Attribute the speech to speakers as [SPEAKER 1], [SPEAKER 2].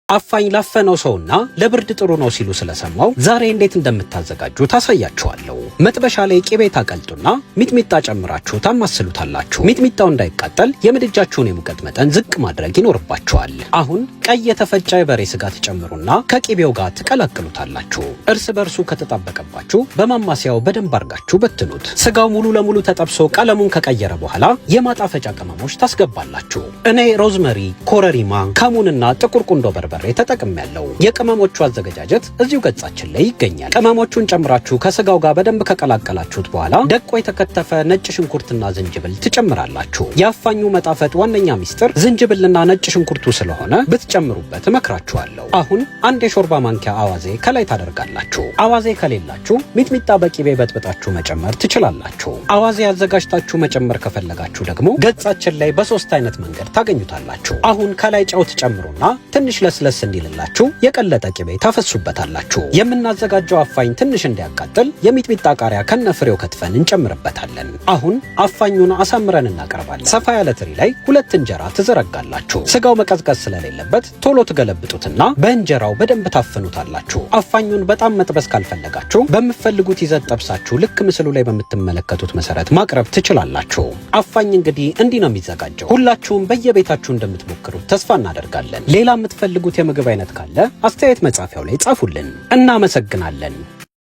[SPEAKER 1] አፋኝ ላፈነው ሰውና ለብርድ ጥሩ ነው ሲሉ ስለሰማው ዛሬ እንዴት እንደምታዘጋጁ ታሳያችኋለሁ። መጥበሻ ላይ ቂቤ ታቀልጡና ሚጥሚጣ ጨምራችሁ ታማስሉታላችሁ። ሚጥሚጣው እንዳይቃጠል የምድጃችሁን የሙቀት መጠን ዝቅ ማድረግ ይኖርባችኋል። አሁን ቀይ የተፈጨ የበሬ ስጋ ትጨምሩና ከቂቤው ጋር ትቀላቅሉታላችሁ። እርስ በርሱ ከተጣበቀባችሁ በማማሲያው በደንብ አርጋችሁ በትኑት። ስጋው ሙሉ ለሙሉ ተጠብሶ ቀለሙን ከቀየረ በኋላ የማጣፈጫ ቅመሞች ታስገባላችሁ። እኔ ሮዝመሪ፣ ኮረሪማ፣ ከሙንና ጥቁር ቁንዶ በርበሬ ተጠቅሜያለሁ። የቅመሞቹ አዘገጃጀት እዚሁ ገጻችን ላይ ይገኛል። ቅመሞቹን ጨምራችሁ ከስጋው ጋር በደንብ ከቀላቀላችሁት በኋላ ደቆ የተከተፈ ነጭ ሽንኩርትና ዝንጅብል ትጨምራላችሁ። የአፋኙ መጣፈጥ ዋነኛ ሚስጥር ዝንጅብልና ነጭ ሽንኩርቱ ስለሆነ ብትጨምሩበት እመክራችኋለሁ። አሁን አንድ የሾርባ ማንኪያ አዋዜ ከላይ ታደርጋላችሁ። አዋዜ ከሌላችሁ ሚጥሚጣ በቂቤ በጥብጣችሁ መጨመር ትችላላችሁ። አዋዜ አዘጋጅታችሁ መጨመር ከፈለጋችሁ ደግሞ ገጻችን ላይ በ3 አይነት መንገድ ታገኙታላችሁ። አሁን ከላይ ጨው ትጨምሩና ትንሽ ለስለስ እንዲልላችሁ የቀለጠ ቂቤ ታፈሱበታላችሁ። የምናዘጋጀው አፋኝ ትንሽ እንዲያቃጥል የሚጥሚጣ ቃሪያ ከነፍሬው ከትፈን እንጨምርበታለን። አሁን አፋኙን አሳምረን እናቀርባለን። ሰፋ ያለ ትሪ ላይ 2 እንጀራ ትዘረጋላችሁ። ስጋው መቀዝቀዝ ስለሌለበት ቶሎ ትገለብጡትና በእንጀራው በደንብ ታፍኑታላችሁ። አፋኙን በጣም መጥበስ ካልፈለጋችሁ በምትፈልጉት ይዘት ጠብሳችሁ ልክ ምስሉ ላይ በምትመለከቱት መሰረት ማቅረብ ትችላላችሁ። አፋኝ እንግዲህ እንዲህ ነው የሚዘጋጀው። ሁላችሁም በየቤታችሁ እንደምትሞክሩት ተስፋ እናደርጋለን። ሌላ የምትፈልጉት የምግብ አይነት ካለ አስተያየት መጻፊያው ላይ ጻፉልን። እናመሰግናለን።